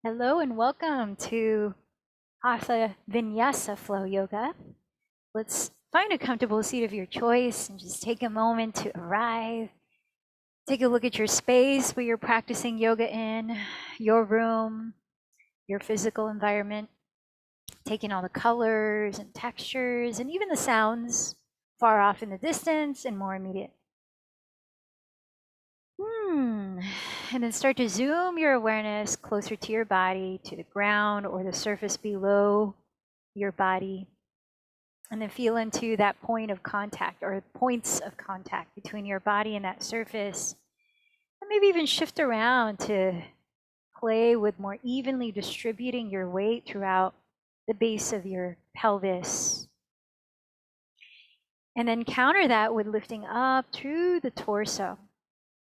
Hello and welcome to Hatha Vinyasa Flow Yoga. Let's find a comfortable seat of your choice and just take a moment to arrive. Take a look at your space where you're practicing yoga in, your room, your physical environment, taking all the colors and textures and even the sounds far off in the distance and more immediate. And then start to zoom your awareness closer to your body, to the ground or the surface below your body. And then feel into that point of contact or points of contact between your body and that surface. And maybe even shift around to play with more evenly distributing your weight throughout the base of your pelvis. And then counter that with lifting up through the torso,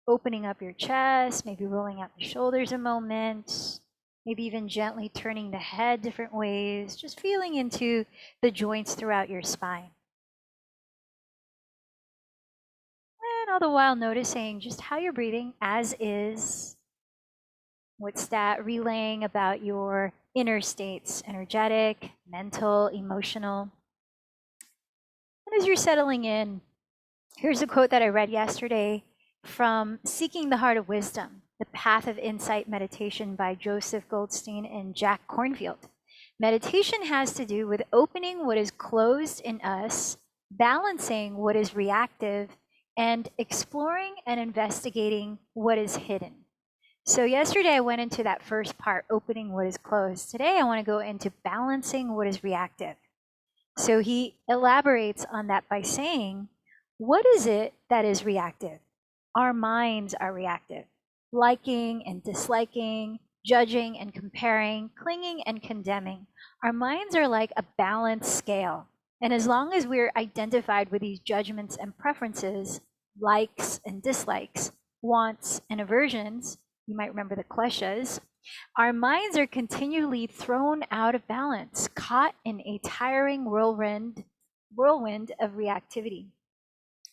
opening up your chest, maybe rolling out the shoulders a moment, maybe even gently turning the head different ways, just feeling into the joints throughout your spine. And all the while noticing just how you're breathing as is. What's that relaying about your inner states, energetic, mental, emotional. And as you're settling in, here's a quote that I read yesterday from Seeking the Heart of Wisdom, The Path of Insight Meditation by Joseph Goldstein and Jack Kornfield. Meditation has to do with opening what is closed in us, balancing what is reactive, and exploring and investigating what is hidden. So yesterday I went into that first part, opening what is closed. Today I want to go into balancing what is reactive. So he elaborates on that by saying, what is it that is reactive? Our minds are reactive, liking and disliking, judging and comparing, clinging and condemning. Our minds are like a balanced scale. And as long as we're identified with these judgments and preferences, likes and dislikes, wants and aversions, you might remember the kleshas, our minds are continually thrown out of balance, caught in a tiring whirlwind of reactivity.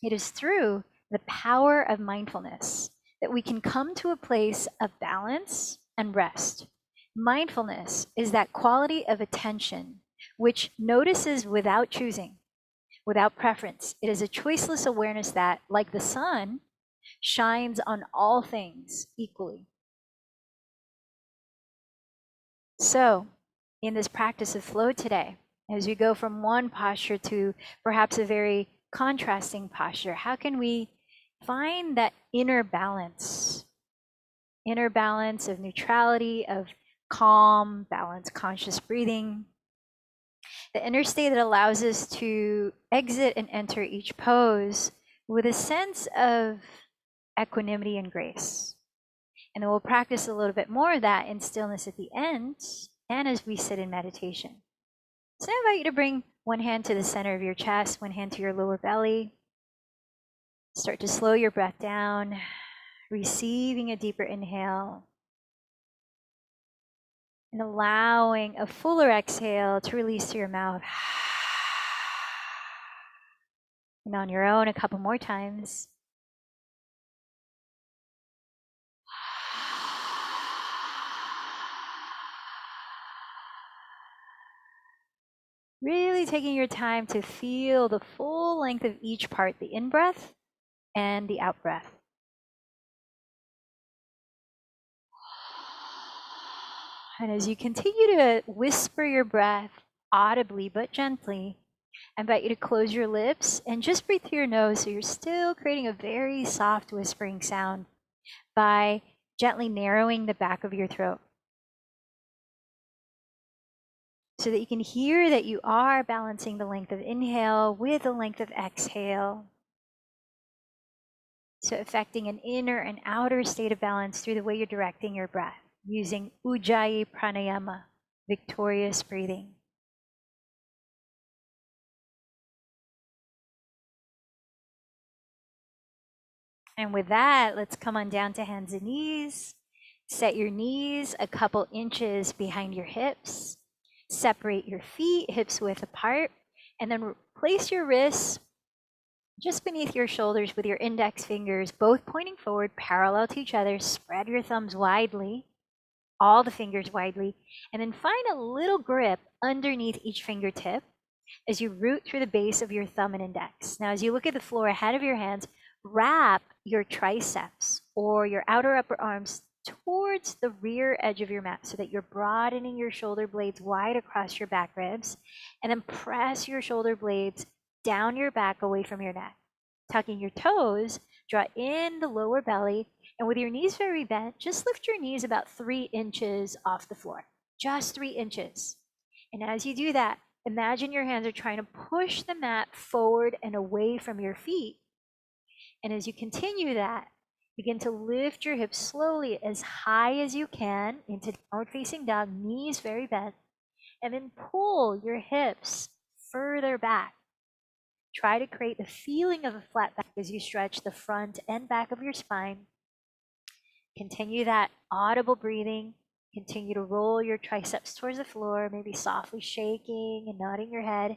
It is through the power of mindfulness that we can come to a place of balance and rest. Mindfulness is that quality of attention which notices without choosing, without preference. It is a choiceless awareness that, like the sun, shines on all things equally. So, in this practice of flow today, as we go from one posture to perhaps a very contrasting posture, how can we find that inner balance of neutrality, of calm, balanced, conscious breathing, the inner state that allows us to exit and enter each pose with a sense of equanimity and grace. And then we'll practice a little bit more of that in stillness at the end and as we sit in meditation. So I invite you to bring one hand to the center of your chest, one hand to your lower belly. Start to slow your breath down, receiving a deeper inhale and allowing a fuller exhale to release to your mouth. And on your own, a couple more times. Really taking your time to feel the full length of each part, the in-breath and the out-breath. And as you continue to whisper your breath audibly but gently, I invite you to close your lips and just breathe through your nose so you're still creating a very soft whispering sound by gently narrowing the back of your throat, so that you can hear that you are balancing the length of inhale with the length of exhale. So affecting an inner and outer state of balance through the way you're directing your breath, using Ujjayi Pranayama, victorious breathing. And with that, let's come on down to hands and knees. Set your knees a couple inches behind your hips. Separate your feet hips width apart, and then place your wrists just beneath your shoulders with your index fingers, both pointing forward parallel to each other. Spread your thumbs widely. all the fingers widely, and then find a little grip underneath each fingertip as you root through the base of your thumb and index. Now, as you look at the floor ahead of your hands, wrap your triceps or your outer upper arms towards the rear edge of your mat so that you're broadening your shoulder blades wide across your back ribs, and then press your shoulder blades down your back away from your neck. Tucking your toes, draw in the lower belly, and with your knees very bent, just lift your knees about 3 inches off the floor, just 3 inches. And as you do that, imagine your hands are trying to push the mat forward and away from your feet. And as you continue that, begin to lift your hips slowly as high as you can into downward facing dog, knees very bent, and then pull your hips further back. Try to create the feeling of a flat back as you stretch the front and back of your spine. Continue that audible breathing. Continue to roll your triceps towards the floor, maybe softly shaking and nodding your head.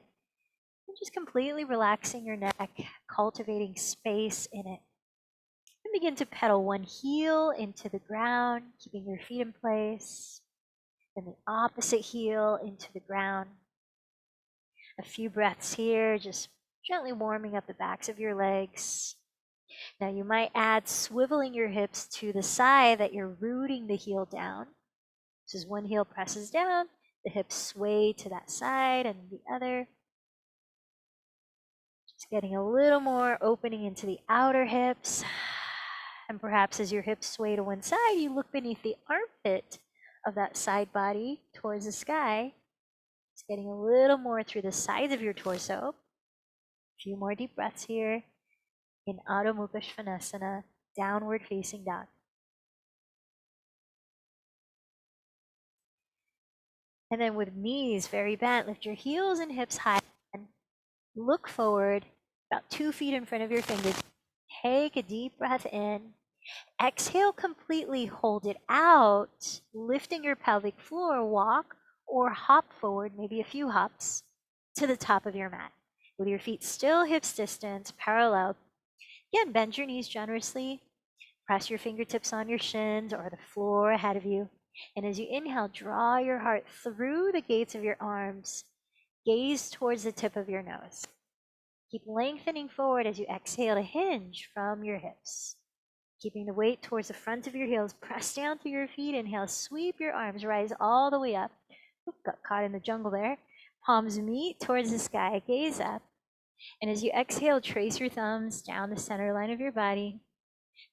And just completely relaxing your neck, cultivating space in it. And begin to pedal one heel into the ground, keeping your feet in place. Then the opposite heel into the ground. A few breaths here, just gently warming up the backs of your legs. Now you might add swiveling your hips to the side that you're rooting the heel down. So as one heel presses down, the hips sway to that side and the other. Just getting a little more opening into the outer hips. And perhaps as your hips sway to one side, you look beneath the armpit of that side body towards the sky. Just getting a little more through the sides of your torso. A few more deep breaths here in Adho Mukha Svanasana, downward facing dog. And then with knees very bent, lift your heels and hips high and look forward about 2 feet in front of your fingers. Take a deep breath in. Exhale completely, hold it out, lifting your pelvic floor, walk or hop forward, maybe a few hops, to the top of your mat. With your feet still hips distance, parallel. Again, bend your knees generously. Press your fingertips on your shins or the floor ahead of you. And as you inhale, draw your heart through the gates of your arms. Gaze towards the tip of your nose. Keep lengthening forward as you exhale to hinge from your hips. Keeping the weight towards the front of your heels, press down through your feet. Inhale, sweep your arms, rise all the way up. Oop, got caught in the jungle there. Palms meet towards the sky, gaze up. And as you exhale, trace your thumbs down the center line of your body,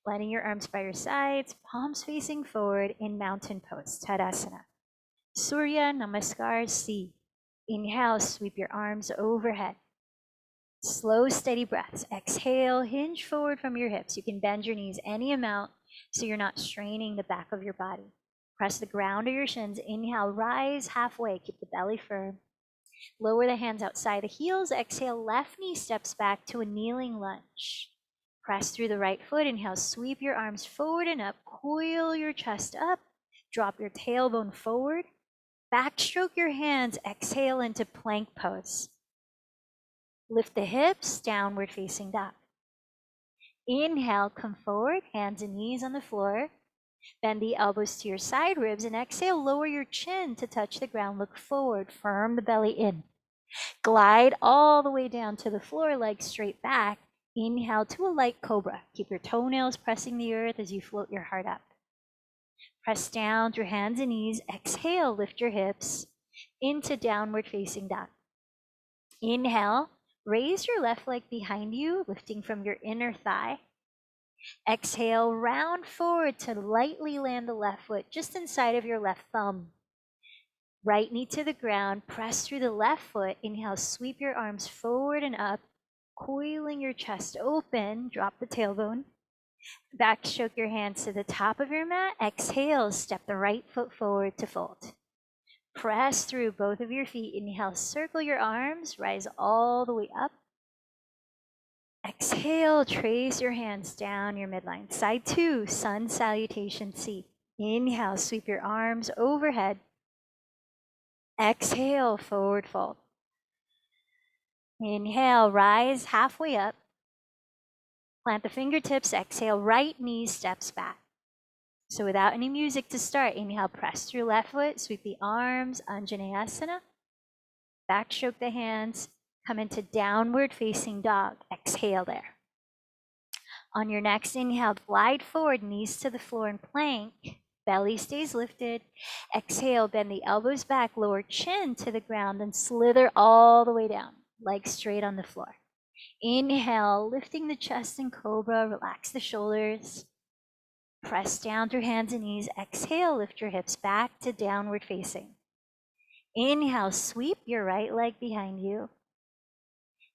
lining your arms by your sides, palms facing forward in mountain pose, Tadasana. Surya Namaskar C. Inhale, sweep your arms overhead. Slow, steady breaths. Exhale, hinge forward from your hips. You can bend your knees any amount so you're not straining the back of your body. Press the ground or your shins. Inhale, rise halfway. Keep the belly firm. Lower the hands outside the heels. Exhale, left knee steps back to a kneeling lunge. Press through the right foot. Inhale, sweep your arms forward and up. Coil your chest up. Drop your tailbone forward. Backstroke your hands. Exhale into plank pose. Lift the hips, downward facing dog. Inhale, come forward, hands and knees on the floor. Bend the elbows to your side ribs and exhale, lower your chin to touch the ground. Look forward, firm the belly in. Glide all the way down to the floor, legs straight back. Inhale to a light cobra. Keep your toenails pressing the earth as you float your heart up. Press down through hands and knees. Exhale, lift your hips into downward facing dog. Inhale, raise your left leg behind you, lifting from your inner thigh. Exhale, round forward to lightly land the left foot just inside of your left thumb. Right knee to the ground, press through the left foot. Inhale, sweep your arms forward and up, coiling your chest open. Drop the tailbone. Backstroke your hands to the top of your mat. Exhale, step the right foot forward to fold. Press through both of your feet. Inhale, circle your arms, rise all the way up. Exhale, trace your hands down your midline. Side 2, sun salutation C. Inhale, sweep your arms overhead. Exhale, forward fold. Inhale, rise halfway up. Plant the fingertips. Exhale, right knee steps back. So without any music to start, inhale, press through left foot, sweep the arms, Anjaneyasana. Backstroke the hands, come into downward facing dog. Exhale there. On your next inhale, glide forward, knees to the floor in plank. Belly stays lifted. Exhale, bend the elbows back, lower chin to the ground, and slither all the way down, legs straight on the floor. Inhale, lifting the chest in cobra, relax the shoulders. Press down through hands and knees. Exhale, lift your hips back to downward facing. Inhale, sweep your right leg behind you.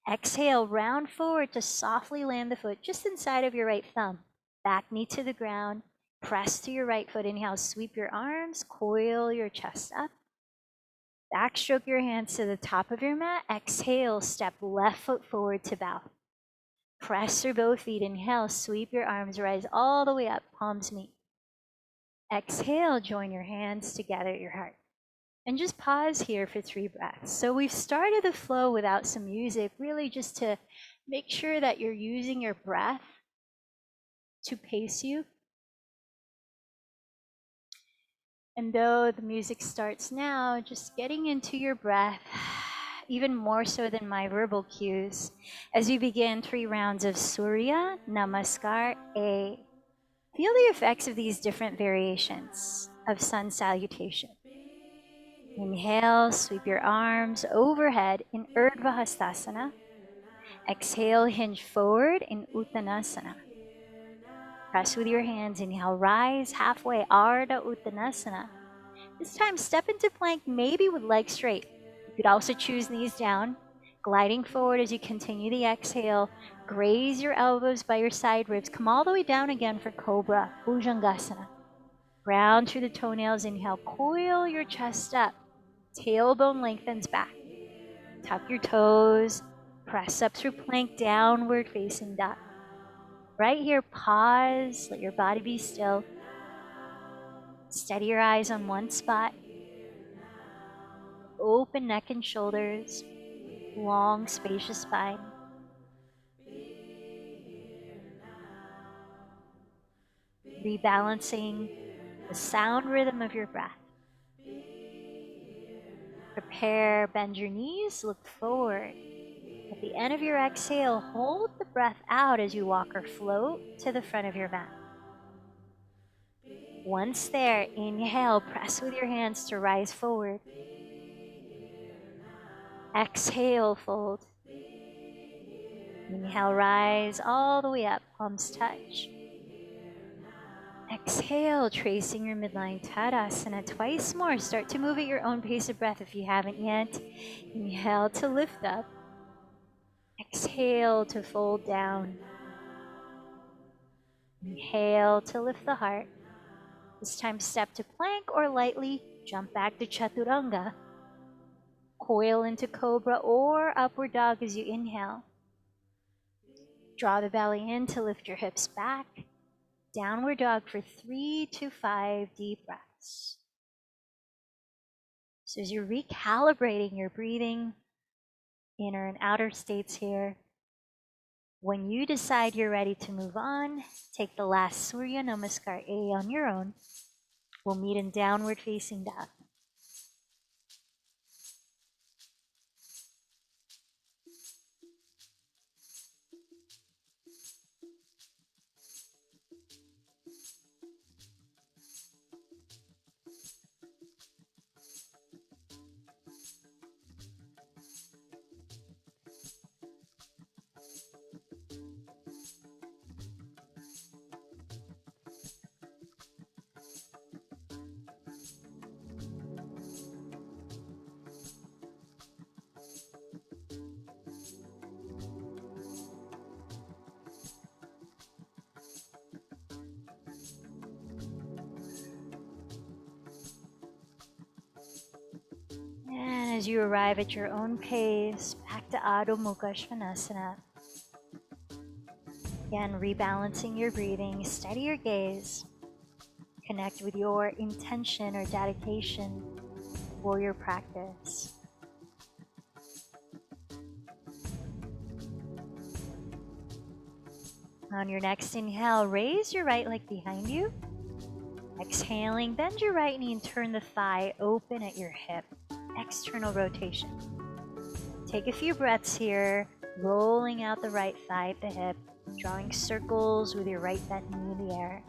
Exhale, round forward to softly land the foot just inside of your right thumb. Back knee to the ground. Press to your right foot. Inhale, sweep your arms, coil your chest up. Backstroke your hands to the top of your mat. Exhale, step left foot forward to bow. Press through both feet. Inhale, sweep your arms, rise all the way up, palms meet. Exhale, join your hands together at your heart. And just pause here for 3 breaths. So we've started the flow without some music, really just to make sure that you're using your breath to pace you. And though the music starts now, just getting into your breath, even more so than my verbal cues, as we begin 3 rounds of Surya Namaskar A. Feel the effects of these different variations of sun salutation. Inhale, sweep your arms overhead in Urdhva Hastasana. Exhale, hinge forward in Uttanasana. Press with your hands. Inhale, rise halfway, Ardha Uttanasana. This time, step into plank, maybe with legs straight. You could also choose knees down, gliding forward as you continue the exhale. Graze your elbows by your side ribs. Come all the way down again for Cobra, Bhujangasana. Ground through the toenails. Inhale, coil your chest up. Tailbone lengthens back. Tuck your toes. Press up through plank, downward facing dog. Right here, pause. Let your body be still. Steady your eyes on one spot. Open neck and shoulders. Long, spacious spine. Rebalancing the sound rhythm of your breath. Prepare, bend your knees, look forward. At the end of your exhale, hold the breath out as you walk or float to the front of your mat. Once there, inhale, press with your hands to rise forward. Exhale, fold. Inhale, rise all the way up, palms touch. Exhale, tracing your midline Tadasana twice more. Start to move at your own pace of breath if you haven't yet. Inhale to lift up. Exhale to fold down. Inhale to lift the heart. This time step to plank or lightly jump back to Chaturanga. Coil into Cobra or Upward Dog as you inhale. Draw the belly in to lift your hips back. Downward Dog for 3 to 5 deep breaths. So as you're recalibrating your breathing, inner and outer states here, when you decide you're ready to move on, take the last Surya Namaskar A on your own. We'll meet in downward facing dog. And as you arrive at your own pace, back to Adho Mukha Svanasana. Again, rebalancing your breathing, steady your gaze. Connect with your intention or dedication for your practice. On your next inhale, raise your right leg behind you. Exhaling, bend your right knee and turn the thigh open at your hip. External rotation. Take a few breaths here, rolling out the right thigh at the hip, drawing circles with your right bent knee in the air.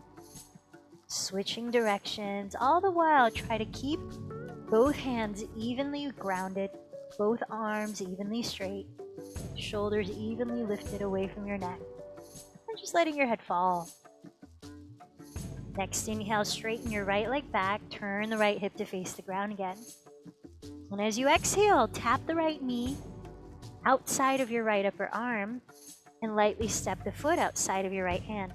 Switching directions, all the while try to keep both hands evenly grounded, both arms evenly straight, shoulders evenly lifted away from your neck, and just letting your head fall. Next inhale, straighten your right leg back, turn the right hip to face the ground again. And as you exhale, tap the right knee outside of your right upper arm and lightly step the foot outside of your right hand.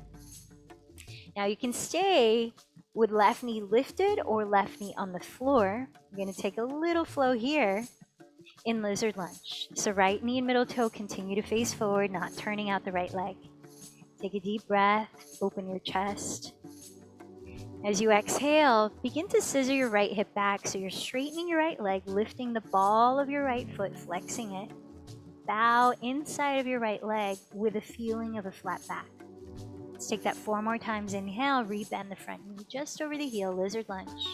Now you can stay with left knee lifted or left knee on the floor. You're going to take a little flow here in lizard lunge. So right knee and middle toe continue to face forward, not turning out the right leg. Take a deep breath, open your chest. As you exhale, begin to scissor your right hip back so you're straightening your right leg, lifting the ball of your right foot, flexing it. Bow inside of your right leg with a feeling of a flat back. Let's take that 4 more times. Inhale, rebend the front knee just over the heel, lizard lunge.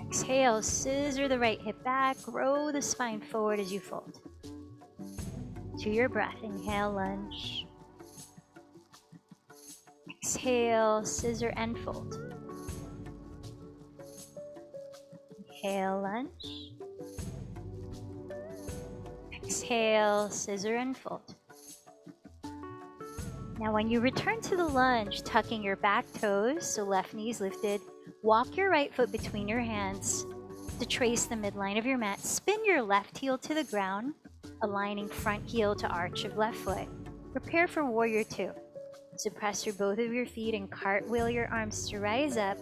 Exhale, scissor the right hip back, grow the spine forward as you fold. To your breath, inhale, lunge. Exhale, scissor and fold. Inhale, lunge. Exhale, scissor and fold. Now when you return to the lunge, tucking your back toes, so left knee's lifted, walk your right foot between your hands to trace the midline of your mat. Spin your left heel to the ground, aligning front heel to arch of left foot. Prepare for warrior 2. So press through both of your feet and cartwheel your arms to rise up.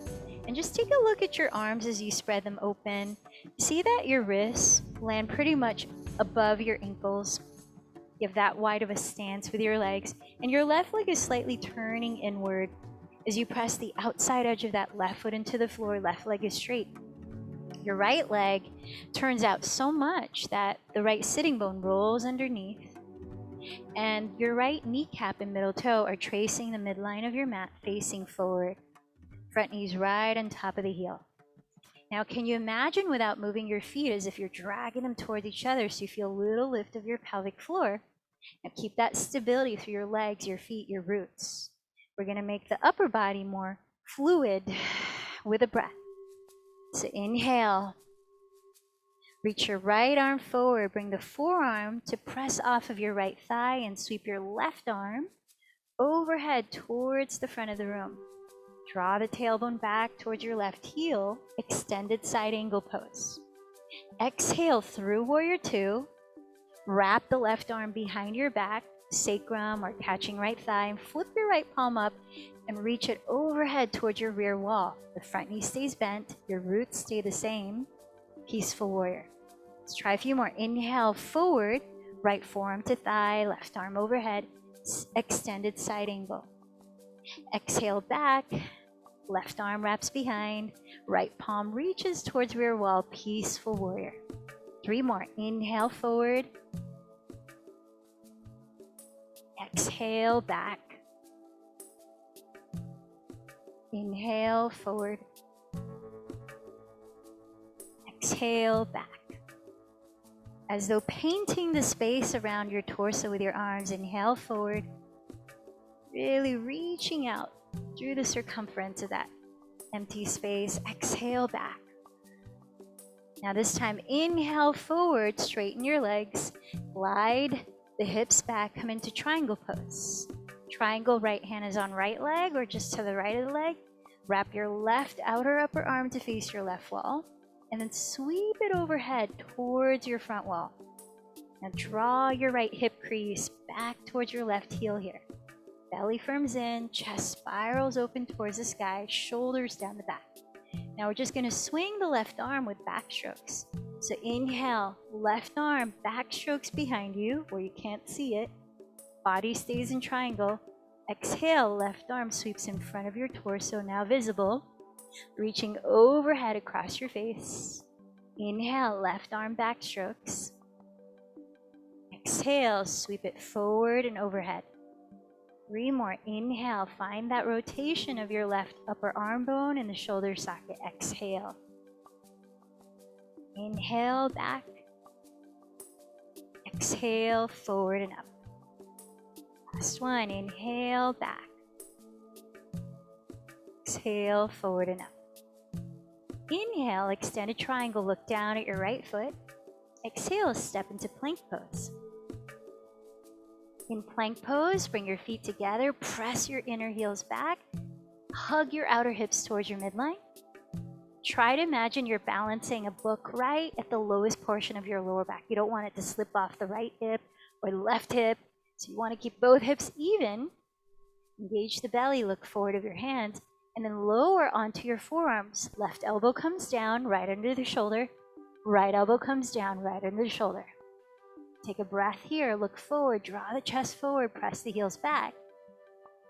And just take a look at your arms as you spread them open. See that your wrists land pretty much above your ankles. You have that wide of a stance with your legs. And your left leg is slightly turning inward. As you press the outside edge of that left foot into the floor, left leg is straight. Your right leg turns out so much that the right sitting bone rolls underneath. And your right kneecap and middle toe are tracing the midline of your mat, facing forward. Front knee's right on top of the heel. Now, can you imagine without moving your feet as if you're dragging them towards each other so you feel a little lift of your pelvic floor? Now keep that stability through your legs, your feet, your roots. We're going to make the upper body more fluid with a breath. So inhale. Reach your right arm forward. Bring the forearm to press off of your right thigh and sweep your left arm overhead towards the front of the room. Draw the tailbone back towards your left heel, extended side angle pose. Exhale through warrior 2. Wrap the left arm behind your back, sacrum or catching right thigh, and flip your right palm up and reach it overhead towards your rear wall. The front knee stays bent, your roots stay the same. Peaceful warrior. Let's try a few more. Inhale forward, right forearm to thigh, left arm overhead, extended side angle. Exhale back, left arm wraps behind, right palm reaches towards rear wall, peaceful warrior. 3 more. Inhale forward. Exhale back. Inhale forward. Exhale back. As though painting the space around your torso with your arms, inhale forward. Really reaching out through the circumference of that empty space. Exhale back. Now this time, inhale forward, straighten your legs, glide the hips back, come into triangle pose. Triangle, right hand is on right leg or just to the right of the leg. Wrap your left outer upper arm to face your left wall, and then sweep it overhead towards your front wall. Now draw your right hip crease back towards your left heel here. Belly firms in, chest spirals open towards the sky, shoulders down the back. Now we're just going to swing the left arm with back strokes. So inhale, left arm, back strokes behind you where you can't see it. Body stays in triangle. Exhale, left arm sweeps in front of your torso, now visible. Reaching overhead across your face. Inhale, left arm back strokes. Exhale, sweep it forward and overhead. 3 more. Inhale, find that rotation of your left upper arm bone in the shoulder socket. Exhale. Inhale, back. Exhale, forward and up. Last one. Inhale, back. Exhale, forward and up. Inhale, extend a triangle, look down at your right foot. Exhale, step into plank pose. In plank pose, bring your feet together, press your inner heels back, hug your outer hips towards your midline. Try to imagine you're balancing a book right at the lowest portion of your lower back. You don't want it to slip off the right hip or the left hip, so you want to keep both hips even. Engage the belly, look forward of your hands, and then lower onto your forearms. Left elbow comes down, right under the shoulder. Right elbow comes down, right under the shoulder. Take a breath here, look forward, draw the chest forward, press the heels back.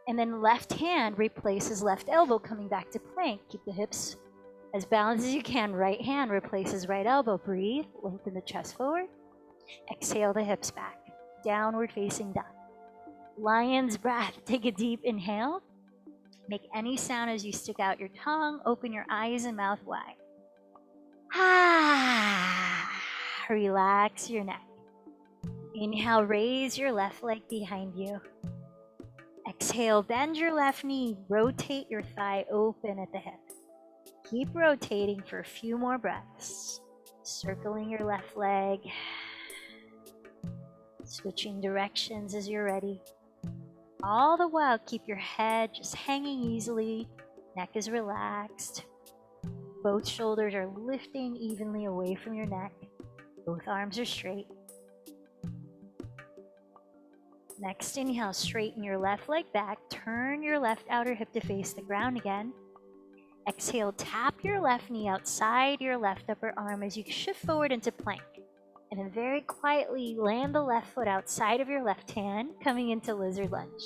And then left hand replaces left elbow, coming back to plank. Keep the hips as balanced as you can. Right hand replaces right elbow. Breathe, lengthen the chest forward. Exhale the hips back. Downward facing dog. Lion's breath. Take a deep inhale. Make any sound as you stick out your tongue. Open your eyes and mouth wide. Relax your neck. Inhale, raise your left leg behind you. Exhale, bend your left knee. Rotate your thigh open at the hip. Keep rotating for a few more breaths. Circling your left leg. Switching directions as you're ready. All the while, keep your head just hanging easily. Neck is relaxed. Both shoulders are lifting evenly away from your neck. Both arms are straight. Next inhale, straighten your left leg back. Turn your left outer hip to face the ground again. Exhale, tap your left knee outside your left upper arm as you shift forward into plank. And then very quietly land the left foot outside of your left hand, coming into lizard lunge.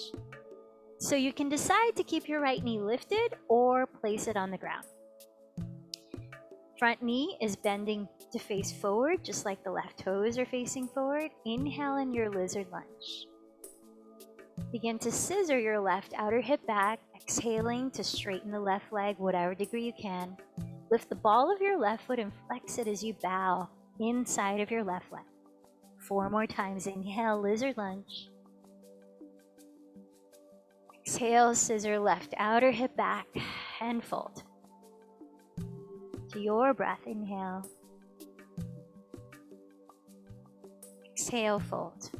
So you can decide to keep your right knee lifted or place it on the ground. Front knee is bending to face forward, just like the left toes are facing forward. Inhale in your lizard lunge. Begin to scissor your left outer hip back, exhaling to straighten the left leg, whatever degree you can. Lift the ball of your left foot and flex it as you bow inside of your left leg. 4 more times. Inhale, lizard lunge. Exhale, scissor left outer hip back and fold. To your breath, inhale. Exhale, fold.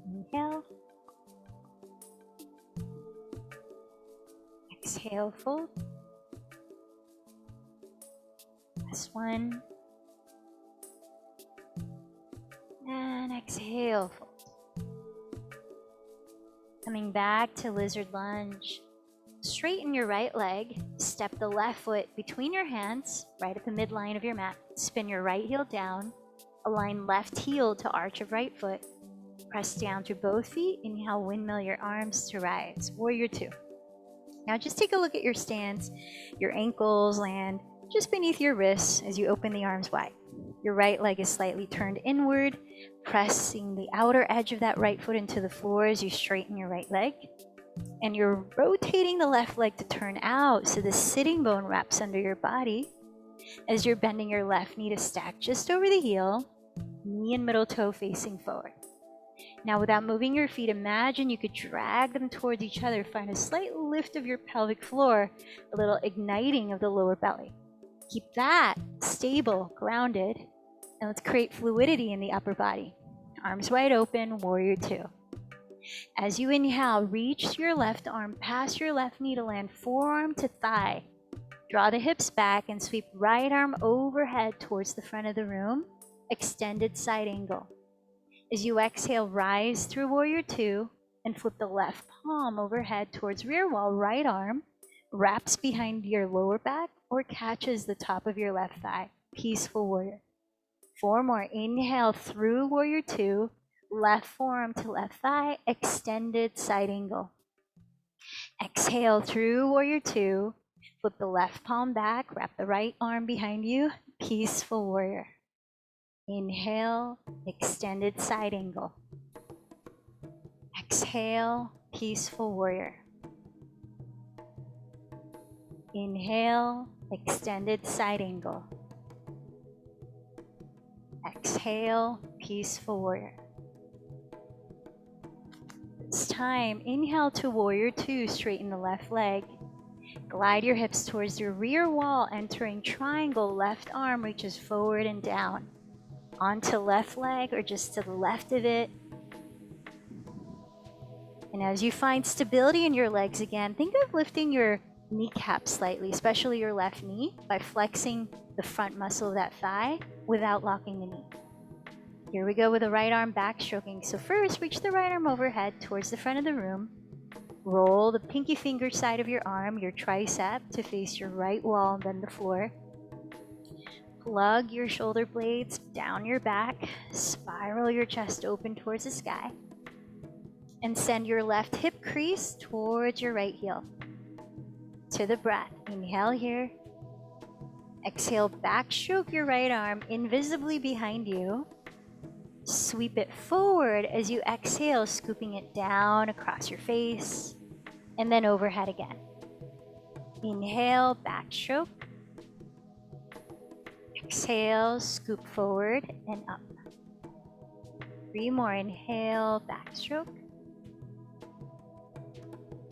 Inhale. Exhale, fold. Last one. And exhale, fold. Coming back to lizard lunge. Straighten your right leg. Step the left foot between your hands, right at the midline of your mat. Spin your right heel down. Align left heel to arch of right foot. Press down through both feet. Inhale, windmill your arms to rise. Warrior 2. Now just take a look at your stance. Your ankles land just beneath your wrists as you open the arms wide. Your right leg is slightly turned inward, pressing the outer edge of that right foot into the floor as you straighten your right leg. And you're rotating the left leg to turn out so the sitting bone wraps under your body as you're bending your left knee to stack just over the heel, knee and middle toe facing forward. Now, without moving your feet, imagine you could drag them towards each other. Find a slight lift of your pelvic floor, a little igniting of the lower belly. Keep that stable, grounded, and let's create fluidity in the upper body. Arms wide open, warrior 2. As you inhale, reach your left arm past your left knee to land forearm to thigh. Draw the hips back and sweep right arm overhead towards the front of the room, extended side angle. As you exhale, rise through warrior 2 and flip the left palm overhead towards rear wall. Right arm wraps behind your lower back or catches the top of your left thigh. Peaceful warrior. 4 more. Inhale through warrior 2, left forearm to left thigh, extended side angle. Exhale through warrior 2, flip the left palm back, wrap the right arm behind you. Peaceful warrior. Inhale, extended side angle. Exhale, peaceful warrior. Inhale, extended side angle. Exhale, peaceful warrior. This time, inhale to warrior two, straighten the left leg. Glide your hips towards your rear wall, entering triangle, left arm reaches forward and down. Onto left leg or just to the left of it. And as you find stability in your legs again, think of lifting your kneecap slightly, especially your left knee, by flexing the front muscle of that thigh without locking the knee. Here we go with the right arm back stroking. So first, reach the right arm overhead towards the front of the room. Roll the pinky finger side of your arm, your tricep, to face your right wall and then the floor. Plug your shoulder blades down your back. Spiral your chest open towards the sky. And send your left hip crease towards your right heel. To the breath. Inhale here. Exhale, backstroke your right arm invisibly behind you. Sweep it forward as you exhale, scooping it down across your face, and then overhead again. Inhale, backstroke. Exhale, scoop forward and up. 3 more. Inhale, backstroke.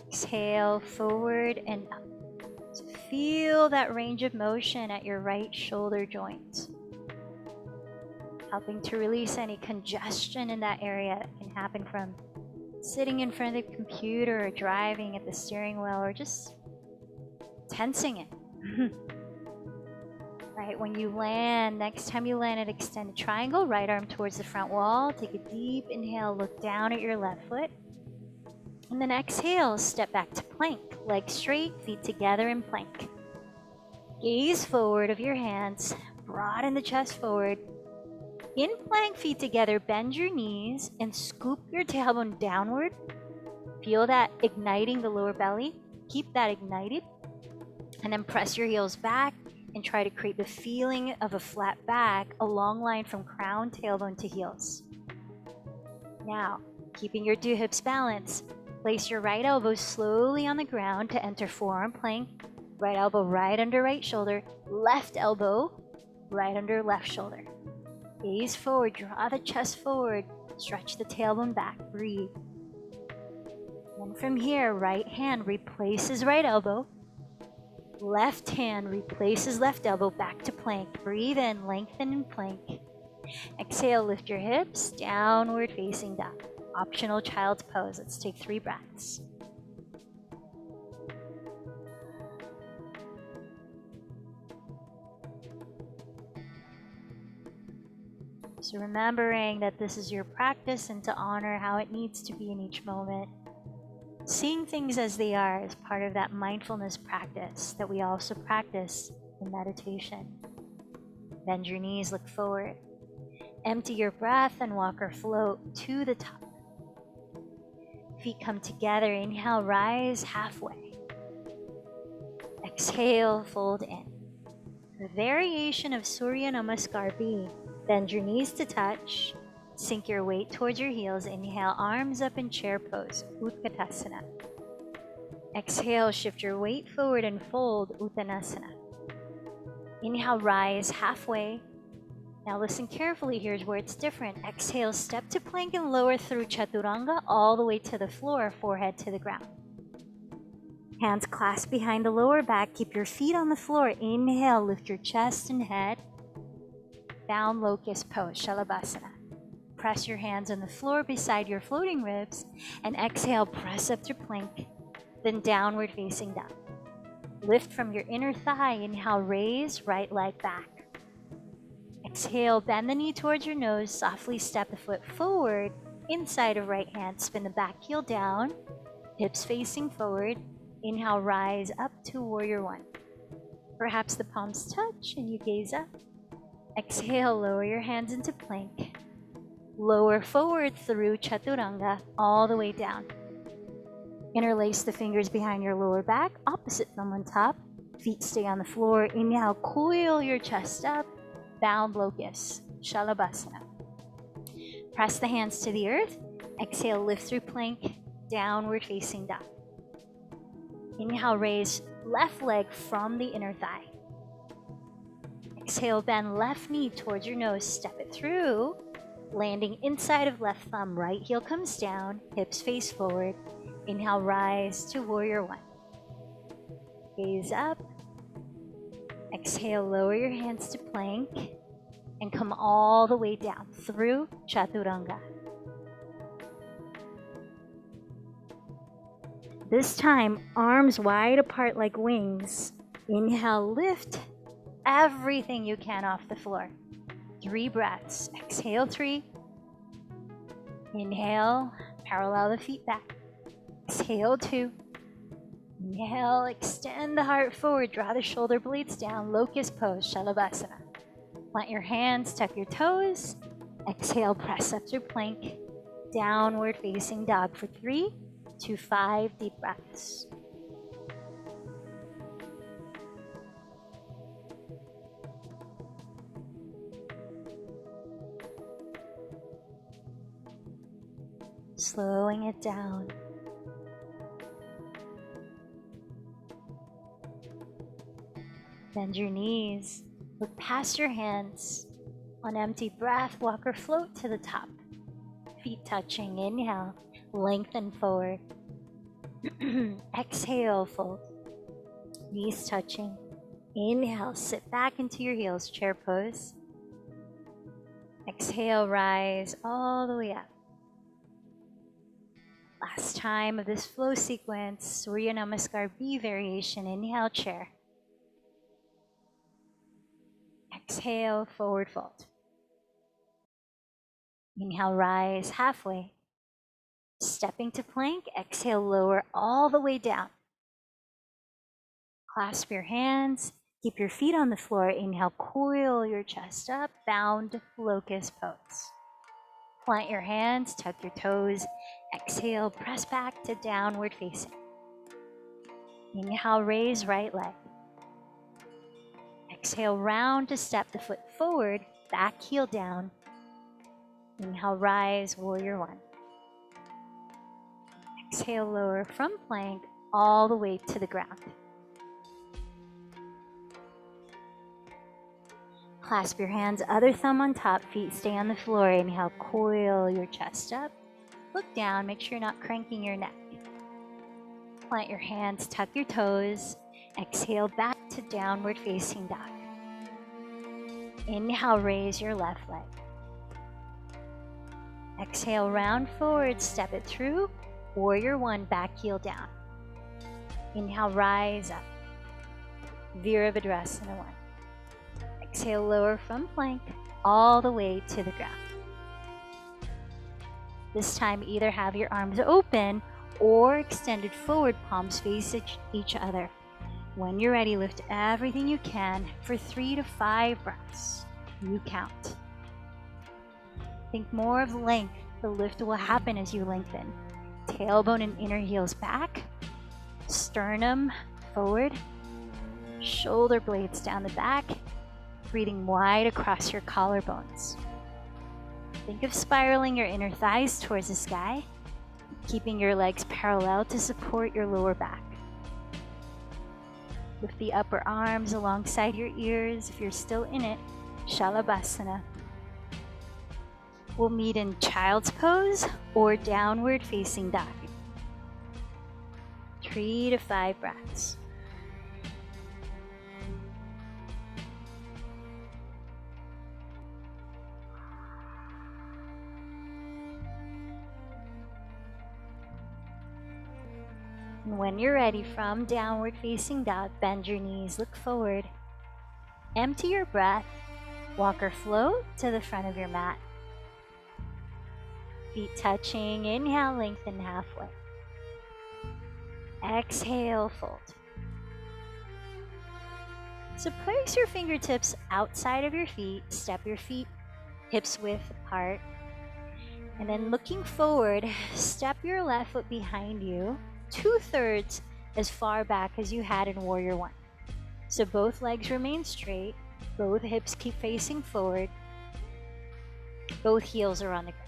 Exhale, forward and up. So feel that range of motion at your right shoulder joint, helping to release any congestion in that area that can happen from sitting in front of the computer or driving at the steering wheel or just tensing it. Right, when you land, next time you land at extended triangle, right arm towards the front wall, take a deep inhale, look down at your left foot. And then exhale, step back to plank, legs straight, feet together in plank. Gaze forward of your hands, broaden the chest forward. In plank, feet together, bend your knees and scoop your tailbone downward. Feel that igniting the lower belly. Keep that ignited. And then press your heels back and try to create the feeling of a flat back, a long line from crown, tailbone to heels. Now, keeping your 2 hips balanced, place your right elbow slowly on the ground to enter forearm plank. Right elbow right under right shoulder, left elbow right under left shoulder. Gaze forward, draw the chest forward, stretch the tailbone back, breathe. And from here, right hand replaces right elbow, left hand replaces left elbow, back to plank. Breathe in, lengthen in plank. Exhale, lift your hips, downward facing dog. Optional child's pose. Let's take 3 breaths. So remembering that this is your practice and to honor how it needs to be in each moment. Seeing things as they are is part of that mindfulness practice that we also practice in meditation. Bend your knees, look forward. Empty your breath and walk or float to the top. Feet come together. Inhale, rise halfway. Exhale, fold in. The variation of Surya Namaskar B. Bend your knees to touch. Sink your weight towards your heels. Inhale, arms up in chair pose, Utkatasana. Exhale, shift your weight forward and fold, Uttanasana. Inhale, rise halfway. Now listen carefully, here's where it's different. Exhale, step to plank and lower through Chaturanga all the way to the floor, forehead to the ground. Hands clasped behind the lower back, keep your feet on the floor. Inhale, lift your chest and head. Down locust pose, Shalabhasana. Press your hands on the floor beside your floating ribs and exhale, press up to plank, then downward facing dog. Lift from your inner thigh. Inhale, raise right leg back. Exhale, bend the knee towards your nose, softly step the foot forward, inside of right hand, spin the back heel down, hips facing forward. Inhale, rise up to warrior 1. Perhaps the palms touch and you gaze up. Exhale, lower your hands into plank. Lower forward through Chaturanga, all the way down. Interlace the fingers behind your lower back, opposite thumb on top. Feet stay on the floor. Inhale, coil your chest up. Bound locust, Shalabhasana. Press the hands to the earth. Exhale, lift through plank, downward facing dog. Inhale, raise left leg from the inner thigh. Exhale, bend left knee towards your nose, step it through, landing inside of left thumb, right heel comes down, hips face forward. Inhale, rise to warrior one. Gaze up. Exhale, lower your hands to plank and come all the way down through chaturanga. This time, arms wide apart like wings. Inhale, lift everything you can off the floor. 3 breaths. Exhale, 3. Inhale, parallel the feet back. Exhale, 2. Inhale, extend the heart forward, draw the shoulder blades down, locust pose, Shalabhasana. Plant your hands, tuck your toes. Exhale, press up through plank, downward facing dog for 3 to 5 deep breaths. Slowing it down. Bend your knees, look past your hands. On empty breath, walk or float to the top. Feet touching, inhale, lengthen forward. Exhale, fold. Knees touching. Inhale, sit back into your heels, chair pose. Exhale, rise all the way up. Last time of this flow sequence, Surya Namaskar B variation. Inhale, chair. Exhale, forward fold. Inhale, rise halfway. Stepping to plank, exhale, lower all the way down. Clasp your hands, keep your feet on the floor. Inhale, coil your chest up, bound locust pose. Plant your hands, tuck your toes. Exhale, press back to downward facing. Inhale, raise right leg. Exhale, round to step the foot forward, back heel down. Inhale, rise, warrior one. Exhale, lower from plank all the way to the ground. Clasp your hands, other thumb on top, feet stay on the floor. Inhale, coil your chest up. Look down, make sure you're not cranking your neck. Plant your hands, tuck your toes. Exhale, back to downward facing dog. Inhale, raise your left leg. Exhale, round forward, step it through. Warrior one, back heel down. Inhale, rise up. Virabhadrasana one. Exhale, lower from plank all the way to the ground. This time, either have your arms open or extended forward, palms face each other. When you're ready, lift everything you can for 3 to 5 breaths. You count. Think more of length. The lift will happen as you lengthen. Tailbone and inner heels back. Sternum forward. Shoulder blades down the back. Breathing wide across your collarbones. Think of spiraling your inner thighs towards the sky, keeping your legs parallel to support your lower back. Lift the upper arms alongside your ears if you're still in it. Shalabhasana. We'll meet in child's pose or downward facing dog. 3 to 5 breaths. And when you're ready, from downward facing dog, bend your knees, look forward. Empty your breath, walk or float to the front of your mat. Feet touching, inhale, lengthen halfway. Exhale, fold. So place your fingertips outside of your feet, step your feet hips width apart. And then looking forward, step your left foot behind you, 2/3 as far back as you had in Warrior One. So both legs remain straight, both hips keep facing forward, both heels are on the ground.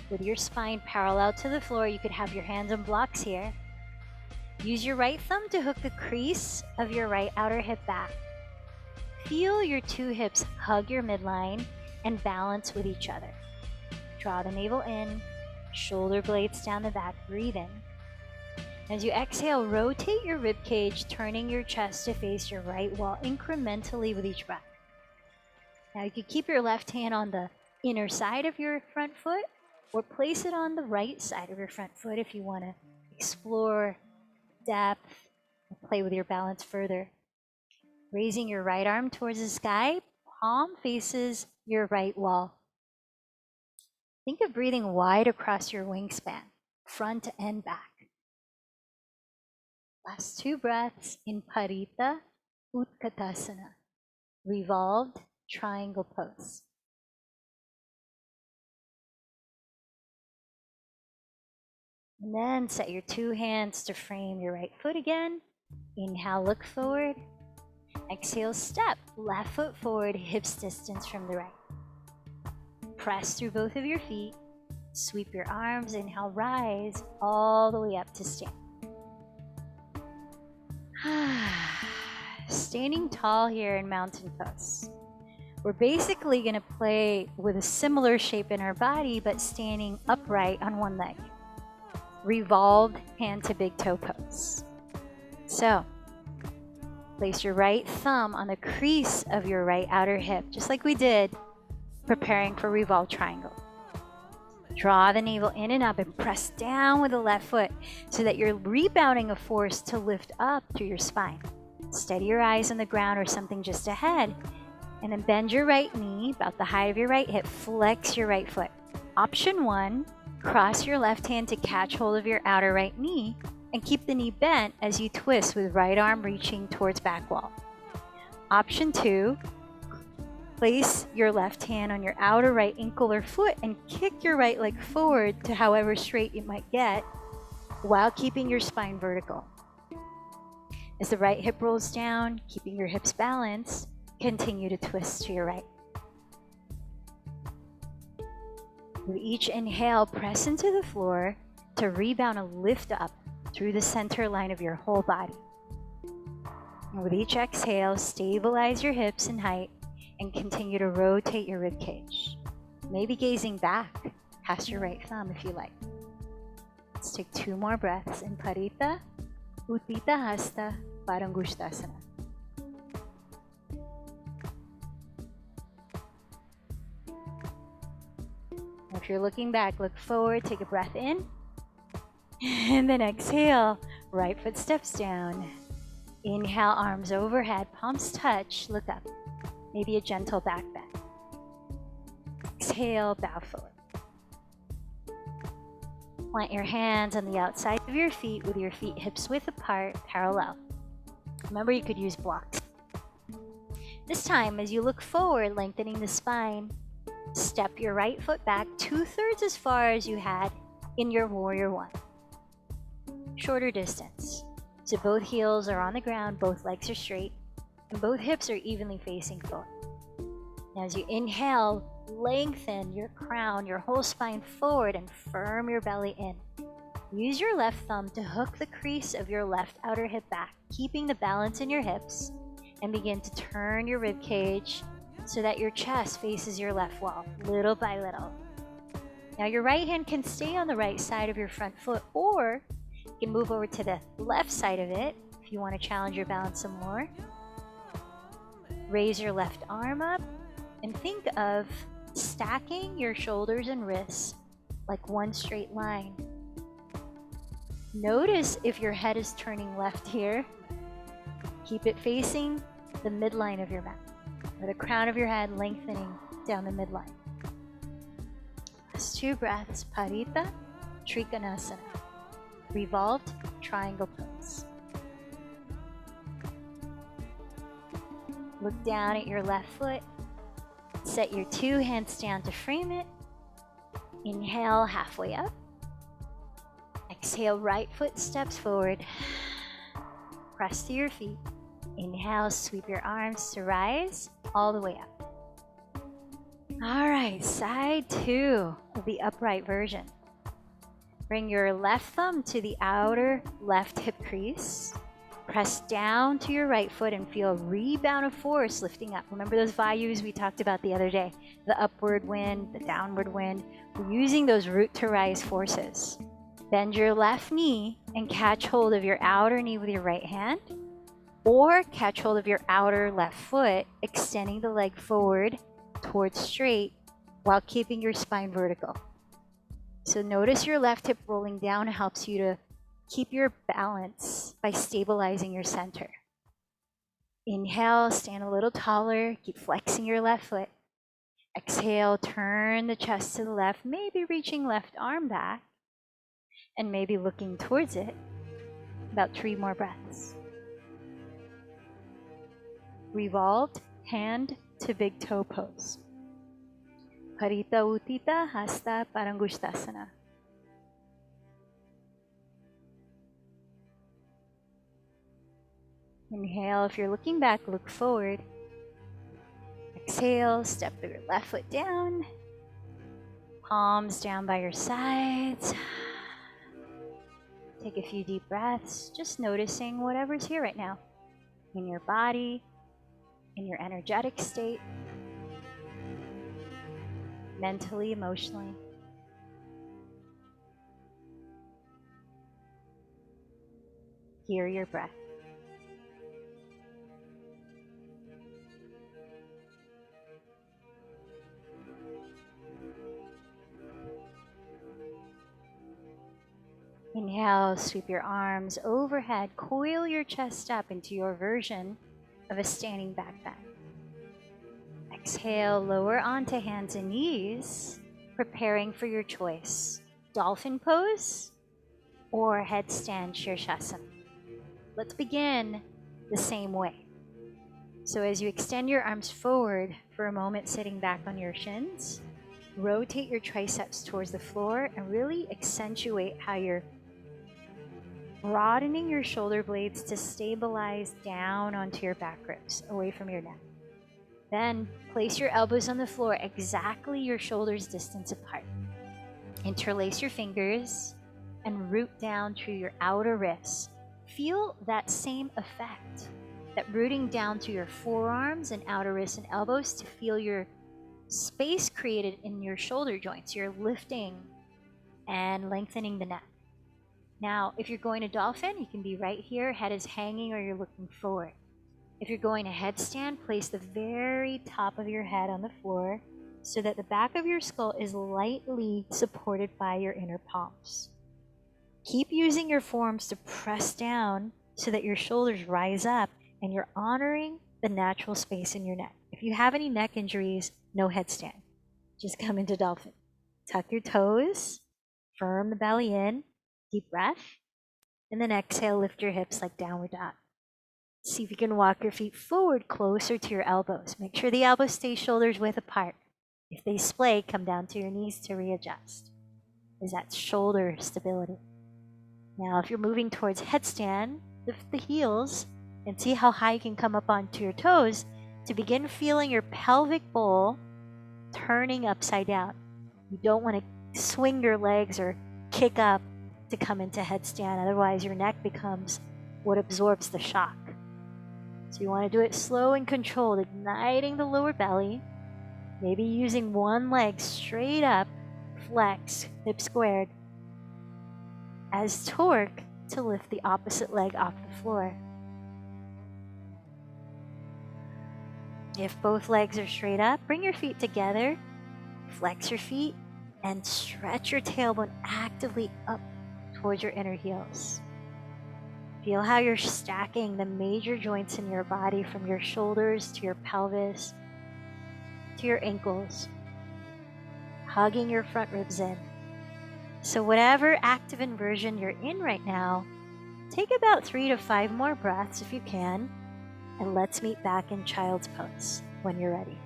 With your spine parallel to the floor, you could have your hands on blocks here. Use your right thumb to hook the crease of your right outer hip back. Feel your two hips hug your midline and balance with each other. Draw the navel in, shoulder blades down the back, breathe in. As you exhale, rotate your rib cage, turning your chest to face your right wall incrementally with each breath. Now you could keep your left hand on the inner side of your front foot or place it on the right side of your front foot if you want to explore depth and play with your balance further. Raising your right arm towards the sky, palm faces your right wall. Think of breathing wide across your wingspan, front and back. Last 2 breaths in Parita Utkatasana, revolved triangle pose. And then set your 2 hands to frame your right foot again. Inhale, look forward. Exhale, step left foot forward, hips distance from the right. Press through both of your feet. Sweep your arms. Inhale, rise all the way up to stand. Standing tall here in mountain pose. We're basically going to play with a similar shape in our body, but standing upright on one leg. Revolved hand to big toe pose. So, place your right thumb on the crease of your right outer hip, just like we did, preparing for revolved triangle. Draw the navel in and up and press down with the left foot so that you're rebounding a force to lift up through your spine. Steady your eyes on the ground or something just ahead. And then bend your right knee about the height of your right hip. Flex your right foot. Option 1, cross your left hand to catch hold of your outer right knee and keep the knee bent as you twist with right arm reaching towards back wall. Option 2, place your left hand on your outer right ankle or foot and kick your right leg forward to however straight you might get while keeping your spine vertical. As the right hip rolls down, keeping your hips balanced, continue to twist to your right. With each inhale, press into the floor to rebound and lift up through the center line of your whole body. And with each exhale, stabilize your hips and height and continue to rotate your rib cage. Maybe gazing back past your right thumb if you like. Let's take 2 more breaths in Parita Utthita Hasta Parangushtasana. If you're looking back, look forward, take a breath in, and then exhale, right foot steps down. Inhale, arms overhead, palms touch, look up. Maybe a gentle back bend. Exhale, bow forward. Plant your hands on the outside of your feet with your feet hips width apart, parallel. Remember, you could use blocks. This time, as you look forward, lengthening the spine, step your right foot back 2/3 as far as you had in your Warrior One. Shorter distance. So both heels are on the ground, both legs are straight, and both hips are evenly facing forward. Now as you inhale, lengthen your crown, your whole spine forward, and firm your belly in. Use your left thumb to hook the crease of your left outer hip back, keeping the balance in your hips, and begin to turn your rib cage so that your chest faces your left wall, little by little. Now your right hand can stay on the right side of your front foot, or you can move over to the left side of it if you want to challenge your balance some more. Raise your left arm up and think of stacking your shoulders and wrists like one straight line. Notice if your head is turning left here. Keep it facing the midline of your mat, or the crown of your head lengthening down the midline. Last 2 breaths, Parita Trikonasana, revolved triangle pose. Look down at your left foot. Set your 2 hands down to frame it. Inhale, halfway up. Exhale, right foot steps forward. Press to your feet. Inhale, sweep your arms to rise all the way up. All right, side 2 of the upright version. Bring your left thumb to the outer left hip crease. Press down to your right foot and feel a rebound of force lifting up. Remember those vayus we talked about the other day? The upward wind, the downward wind. We're using those root to rise forces. Bend your left knee and catch hold of your outer knee with your right hand, or catch hold of your outer left foot, extending the leg forward towards straight while keeping your spine vertical. So notice your left hip rolling down helps you to keep your balance by stabilizing your center. Inhale, stand a little taller, keep flexing your left foot. Exhale, turn the chest to the left, maybe reaching left arm back, and maybe looking towards it. About 3 more breaths. Revolved hand to big toe pose. Parita Uttita Hasta Parangushtasana. Inhale, if you're looking back, look forward. Exhale, step your left foot down. Palms down by your sides. Take a few deep breaths, just noticing whatever's here right now. In your body, in your energetic state, mentally, emotionally. Hear your breath. Inhale, sweep your arms overhead, coil your chest up into your version of a standing back bend. Exhale, lower onto hands and knees, preparing for your choice. Dolphin pose or headstand Shirshasana. Let's begin the same way. So as you extend your arms forward for a moment, sitting back on your shins, rotate your triceps towards the floor and really accentuate how you're broadening your shoulder blades to stabilize down onto your back ribs, away from your neck. Then place your elbows on the floor exactly your shoulders distance apart. Interlace your fingers and root down through your outer wrists. Feel that same effect, that rooting down to your forearms and outer wrists and elbows to feel your space created in your shoulder joints. You're lifting and lengthening the neck. Now, if you're going to dolphin, you can be right here, head is hanging or you're looking forward. If you're going to headstand, place the very top of your head on the floor so that the back of your skull is lightly supported by your inner palms. Keep using your forearms to press down so that your shoulders rise up and you're honoring the natural space in your neck. If you have any neck injuries, no headstand. Just come into dolphin. Tuck your toes, firm the belly in, deep breath, and then exhale, lift your hips like downward dog. See if you can walk your feet forward closer to your elbows. Make sure the elbows stay shoulders width apart. If they splay, come down to your knees to readjust. Is that shoulder stability? Now, if you're moving towards headstand, lift the heels and see how high you can come up onto your toes to begin feeling your pelvic bowl turning upside down. You don't want to swing your legs or kick up to come into headstand, otherwise your neck becomes what absorbs the shock. So you want to do it slow and controlled, igniting the lower belly, maybe using one leg straight up, flex, hip squared, as torque to lift the opposite leg off the floor. If both legs are straight up, bring your feet together, flex your feet, and stretch your tailbone actively up towards your inner heels. Feel how you're stacking the major joints in your body from your shoulders to your pelvis to your ankles, hugging your front ribs in. So whatever active inversion you're in right now, take about 3 to 5 more breaths if you can, and let's meet back in child's pose when you're ready.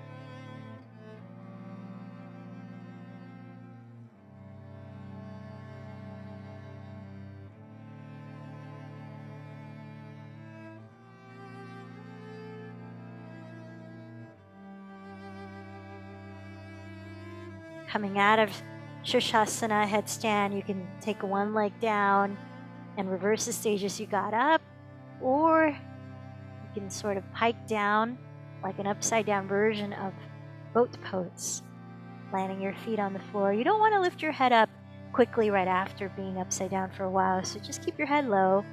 Coming out of Shirshasana, headstand, you can take one leg down and reverse the stage as you got up, or you can sort of pike down like an upside down version of boat pose, landing your feet on the floor. You don't want to lift your head up quickly right after being upside down for a while, so just keep your head low.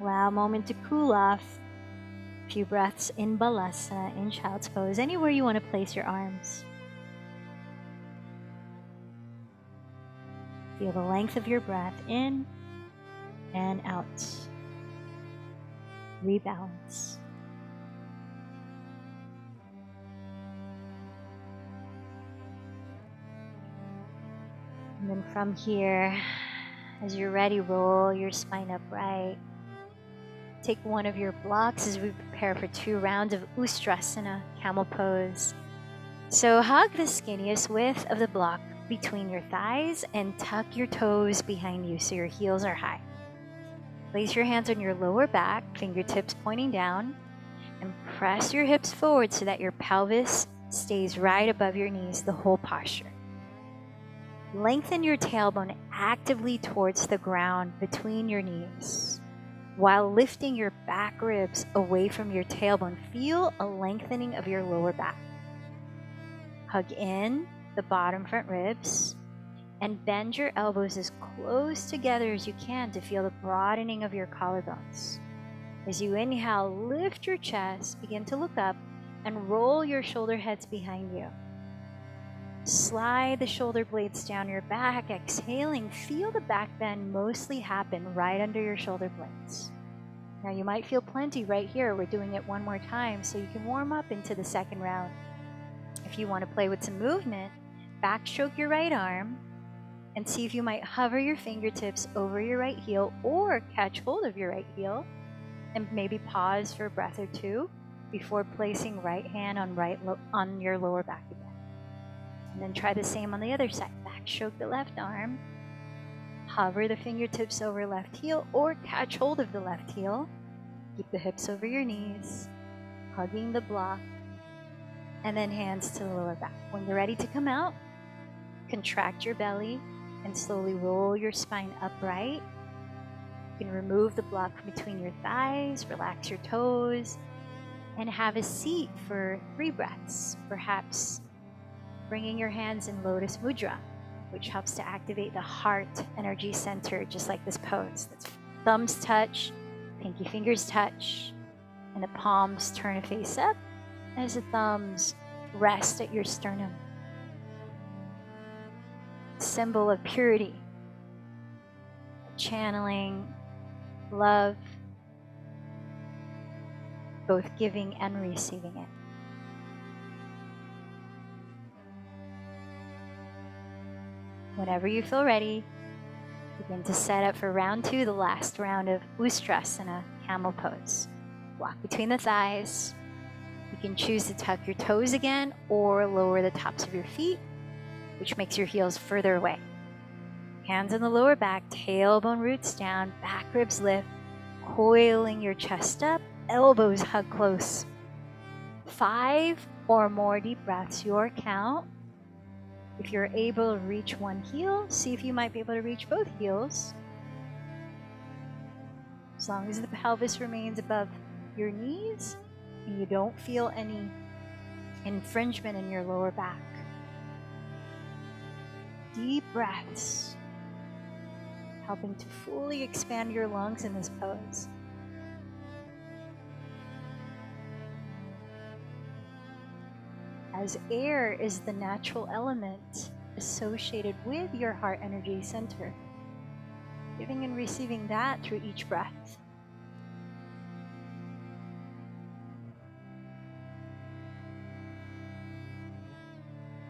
Allow a moment to cool off. A few breaths in Balasana, in Child's Pose, anywhere you want to place your arms. Feel the length of your breath in and out. Rebalance. And then from here, as you're ready, roll your spine upright. Take one of your blocks as we prepare for 2 rounds of Ustrasana, camel pose. So hug the skinniest width of the block between your thighs and tuck your toes behind you so your heels are high. Place your hands on your lower back, fingertips pointing down, and press your hips forward so that your pelvis stays right above your knees the whole posture. Lengthen your tailbone actively towards the ground between your knees. While lifting your back ribs away from your tailbone, feel a lengthening of your lower back. Hug in the bottom front ribs and bend your elbows as close together as you can to feel the broadening of your collarbones. As you inhale, lift your chest, begin to look up, and roll your shoulder heads behind you. Slide the shoulder blades down your back. Exhaling, feel the back bend mostly happen right under your shoulder blades. Now you might feel plenty right here. We're doing it one more time so you can warm up into the second round. If you want to play with some movement, backstroke your right arm and see if you might hover your fingertips over your right heel or catch hold of your right heel and maybe pause for a breath or two before placing right hand on your lower back again. And then try the same on the other side. Backstroke the left arm, hover the fingertips over left heel or catch hold of the left heel. Keep the hips over your knees, hugging the block, and then hands to the lower back. When you're ready to come out, contract your belly and slowly roll your spine upright. You can remove the block between your thighs, relax your toes, and have a seat for 3 breaths, perhaps bringing your hands in Lotus Mudra, which helps to activate the heart energy center, just like this pose. That's thumbs touch, pinky fingers touch, and the palms turn to face up as the thumbs rest at your sternum. Symbol of purity, channeling love, both giving and receiving it. Whenever you feel ready, begin to set up for round 2, the last round of Ustrasana, camel pose. Block between the thighs. You can choose to tuck your toes again or lower the tops of your feet, which makes your heels further away. Hands on the lower back, tailbone roots down, back ribs lift, coiling your chest up, elbows hug close. 5 or more deep breaths, your count. If you're able to reach one heel, see if you might be able to reach both heels. As long as the pelvis remains above your knees and you don't feel any infringement in your lower back. Deep breaths, helping to fully expand your lungs in this pose. As air is the natural element associated with your heart energy center, giving and receiving that through each breath.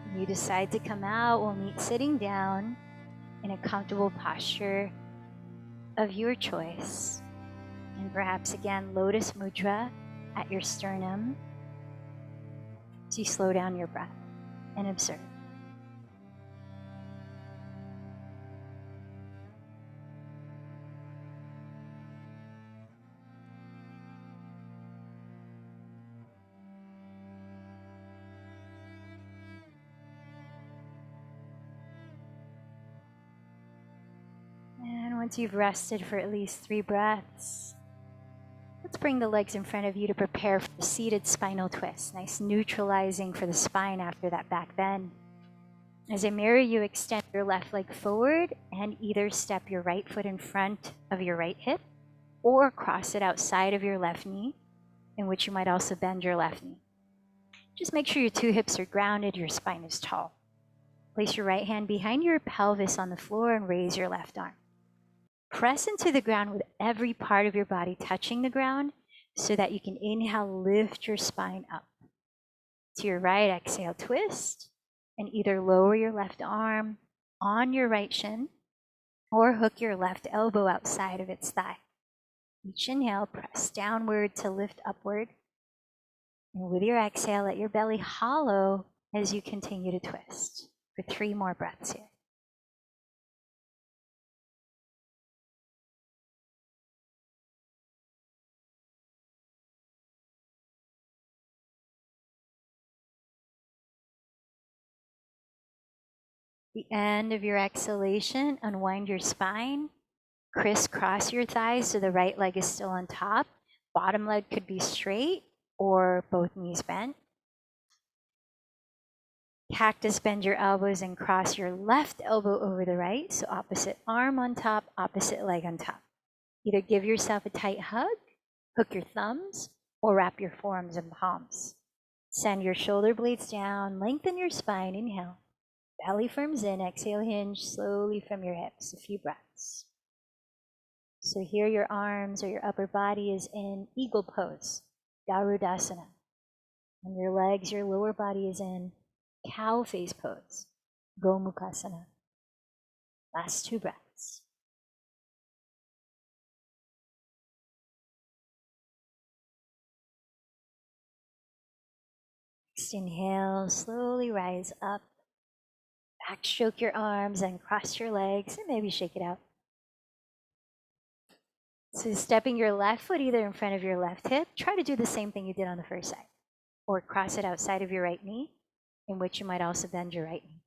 When you decide to come out, we'll meet sitting down in a comfortable posture of your choice. And perhaps again, Lotus Mudra at your sternum. So you slow down your breath and observe. Once you've rested for at least 3 breaths, let's bring the legs in front of you to prepare for the seated spinal twist. Nice neutralizing for the spine after that back bend. As I mirror you, extend your left leg forward and either step your right foot in front of your right hip or cross it outside of your left knee, in which you might also bend your left knee. Just make sure your 2 hips are grounded, your spine is tall. Place your right hand behind your pelvis on the floor and raise your left arm. Press into the ground with every part of your body touching the ground so that you can inhale, lift your spine up. To your right, exhale, twist, and either lower your left arm on your right shin or hook your left elbow outside of its thigh. Each inhale, press downward to lift upward. And with your exhale, let your belly hollow as you continue to twist for 3 more breaths here. The end of your exhalation, unwind your spine, crisscross your thighs so the right leg is still on top. Bottom leg could be straight or both knees bent. Cactus, bend your elbows and cross your left elbow over the right, so opposite arm on top, opposite leg on top. Either give yourself a tight hug, hook your thumbs, or wrap your forearms and palms. Send your shoulder blades down, lengthen your spine, inhale. Belly firms in, exhale, hinge slowly from your hips, a few breaths. So here your arms or your upper body is in eagle pose, Garudasana. And your legs, your lower body is in cow face pose, Gomukhasana. Last 2 breaths. Next inhale, slowly rise up. Backstroke your arms and cross your legs and maybe shake it out. So stepping your left foot either in front of your left hip, try to do the same thing you did on the first side. Or cross it outside of your right knee, in which you might also bend your right knee.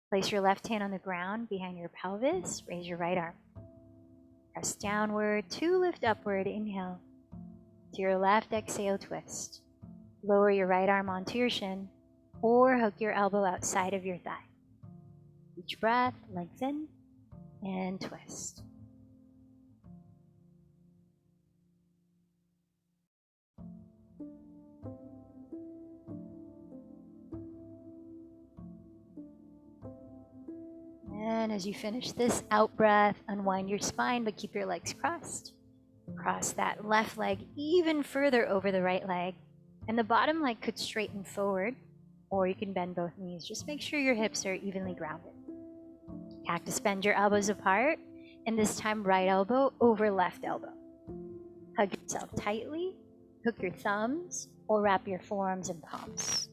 Place your left hand on the ground behind your pelvis, raise your right arm. Press downward, 2 lift upward, inhale. To your left, exhale, twist. Lower your right arm onto your shin, or hook your elbow outside of your thigh. Each breath, lengthen and twist. And as you finish this out breath, unwind your spine, but keep your legs crossed. Cross that left leg even further over the right leg, and the bottom leg could straighten forward, or you can bend both knees. Just make sure your hips are evenly grounded. Cactus, bend your elbows apart, and this time right elbow over left elbow. Hug yourself tightly, hook your thumbs, or wrap your forearms and palms.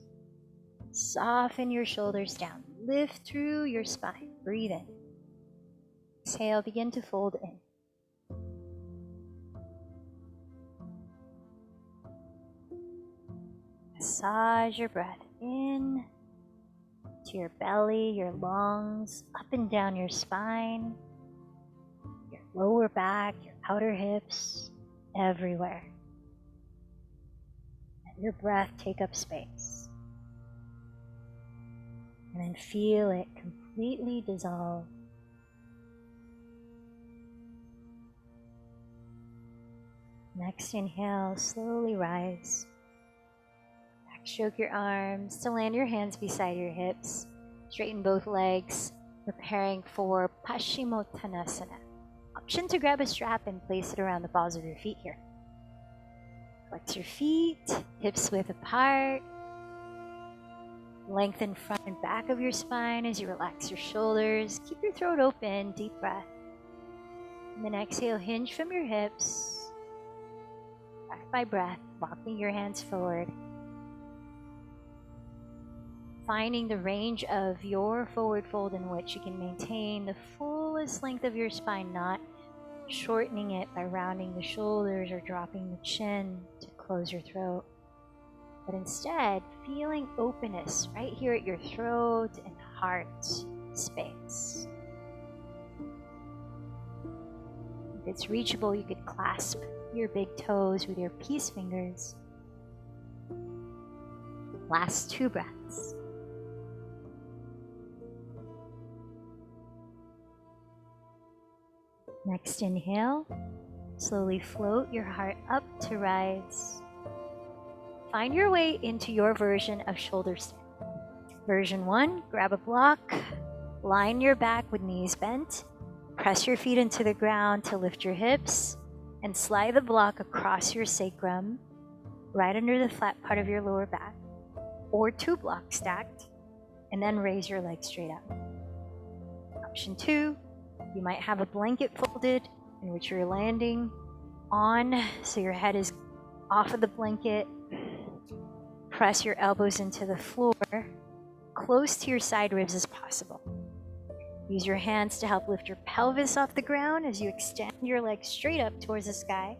Soften your shoulders down, lift through your spine, breathe in. Exhale, begin to fold in. Massage your breath in to your belly, your lungs, up and down your spine, your lower back, your outer hips, everywhere. Let your breath take up space. And then feel it completely dissolve. Next inhale, slowly rise. Backstroke your arms to land your hands beside your hips. Straighten both legs, preparing for Paschimottanasana. Option to grab a strap and place it around the balls of your feet here. Flex your feet, hips width apart. Lengthen front and back of your spine as you relax your shoulders. Keep your throat open, deep breath. And then exhale, hinge from your hips. Breath by breath, walking your hands forward. Finding the range of your forward fold in which you can maintain the fullest length of your spine, not shortening it by rounding the shoulders or dropping the chin to close your throat, but instead feeling openness right here at your throat and heart space. it's reachable, you could clasp your big toes with your peace fingers. Last 2 breaths. Next inhale, slowly float your heart up to rise. Find your way into your version of shoulder stand. Version 1, grab a block, line your back with knees bent, press your feet into the ground to lift your hips, and slide the block across your sacrum, right under the flat part of your lower back, or 2 blocks stacked, and then raise your legs straight up. Option 2, you might have a blanket folded in which you're landing on, so your head is off of the blanket. Press your elbows into the floor, close to your side ribs as possible. Use your hands to help lift your pelvis off the ground as you extend your legs straight up towards the sky.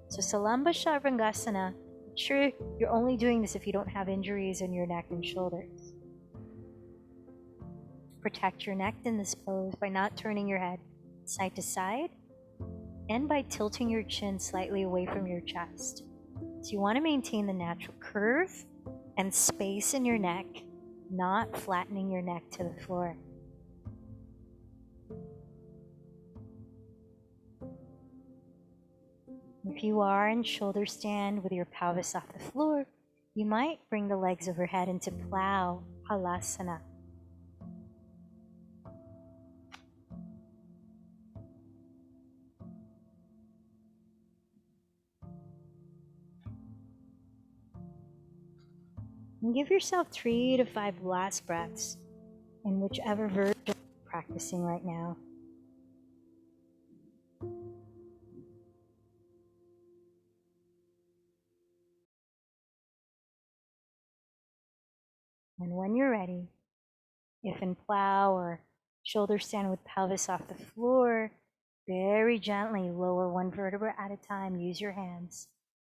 So Salamba Shavrangasana, make sure you're only doing this if you don't have injuries in your neck and shoulders. Protect your neck in this pose by not turning your head side to side and by tilting your chin slightly away from your chest. So you want to maintain the natural curve and space in your neck, not flattening your neck to the floor. If you are in shoulder stand with your pelvis off the floor, you might bring the legs overhead into plow halasana. And give yourself 3 to 5 last breaths in whichever version you're practicing right now. And when you're ready, if in plow or shoulder stand with pelvis off the floor, very gently lower 1 vertebra at a time. Use your hands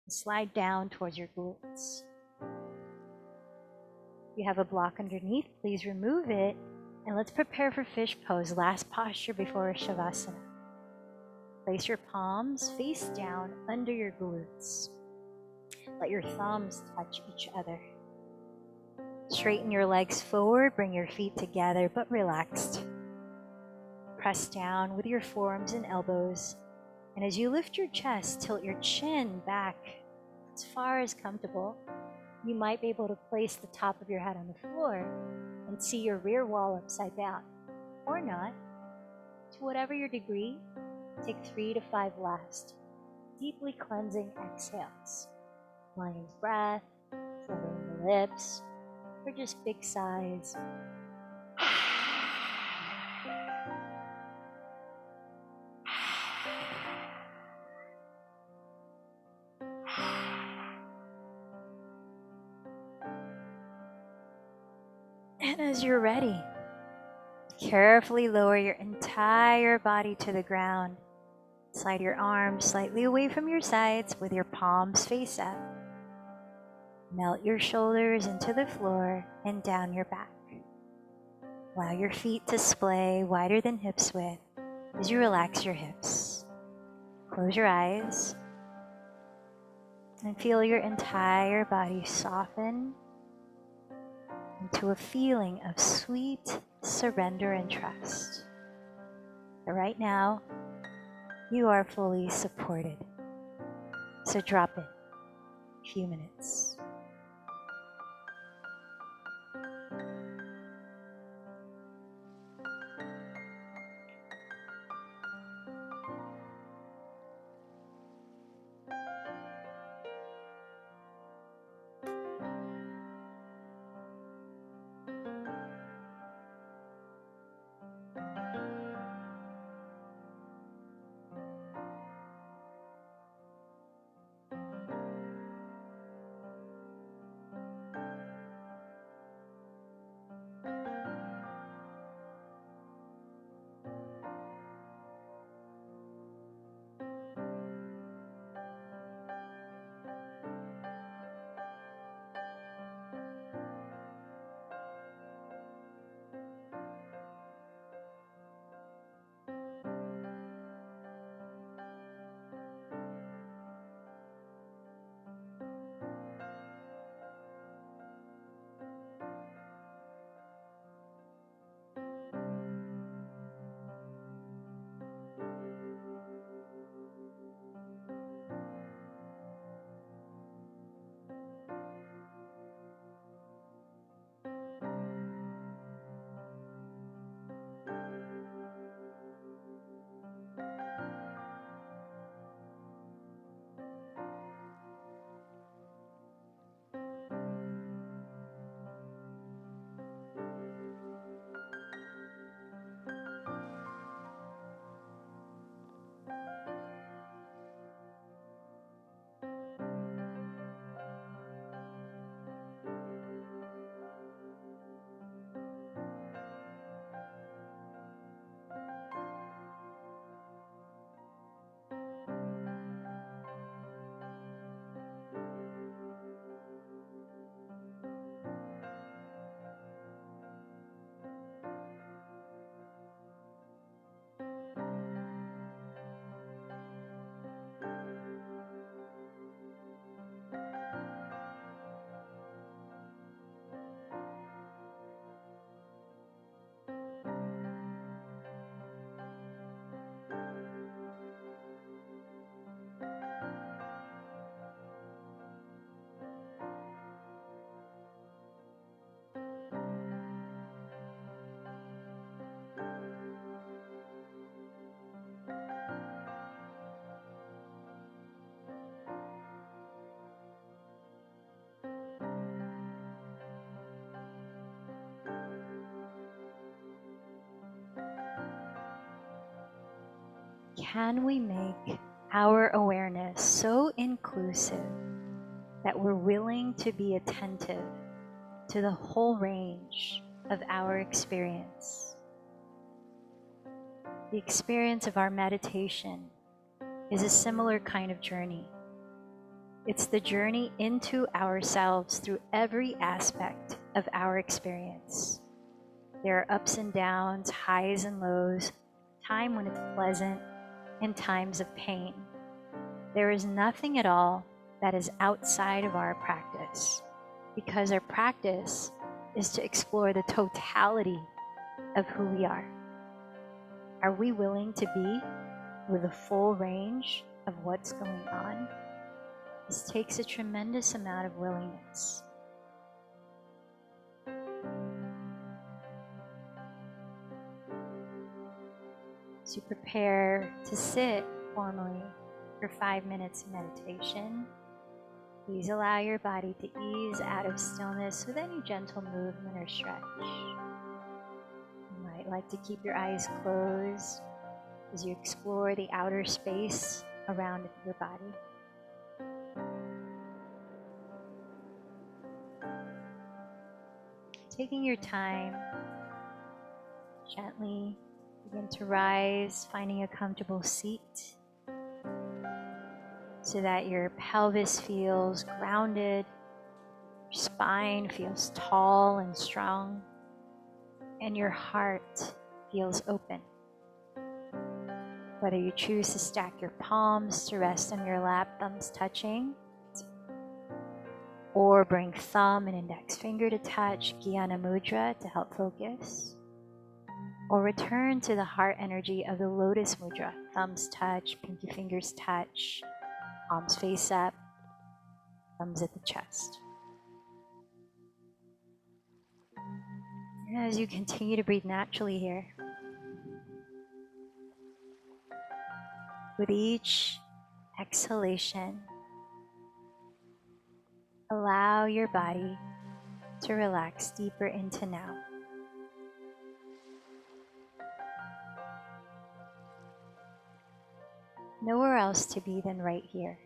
and slide down towards your glutes. If you have a block underneath, please remove it. And let's prepare for fish pose, last posture before Shavasana. Place your palms face down under your glutes. Let your thumbs touch each other. Straighten your legs forward, bring your feet together but relaxed. Press down with your forearms and elbows. And as you lift your chest, tilt your chin back as far as comfortable. You might be able to place the top of your head on the floor and see your rear wall upside down, or not. To whatever your degree, take 3 to 5 last, deeply cleansing exhales. Lion's breath, fluttering the lips, or just big sighs. And as you're ready, carefully lower your entire body to the ground. Slide your arms slightly away from your sides with your palms face up. Melt your shoulders into the floor and down your back. Allow your feet to splay wider than hips width as you relax your hips. Close your eyes and feel your entire body soften into a feeling of sweet surrender and trust. But right now, you are fully supported. So drop in a few minutes. can we make our awareness so inclusive that we're willing to be attentive to the whole range of our experience? The experience of our meditation is a similar kind of journey. It's the journey into ourselves through every aspect of our experience. There are ups and downs, highs and lows, time when it's pleasant, and times of pain. There is nothing at all that is outside of our practice, because our practice is to explore the totality of who we are. Are we willing to be with the full range of what's going on? This takes a tremendous amount of willingness. As you prepare to sit formally for 5 minutes of meditation, please allow your body to ease out of stillness with any gentle movement or stretch. You might like to keep your eyes closed as you explore the outer space around your body. Taking your time, gently begin to rise, finding a comfortable seat so that your pelvis feels grounded, your spine feels tall and strong, and your heart feels open. Whether you choose to stack your palms to rest on your lap, thumbs touching, or bring thumb and index finger to touch, Jnana Mudra to help focus, or return to the heart energy of the Lotus Mudra, thumbs touch, pinky fingers touch, palms face up, thumbs at the chest. And as you continue to breathe naturally here, with each exhalation, allow your body to relax deeper into now. Nowhere else to be than right here.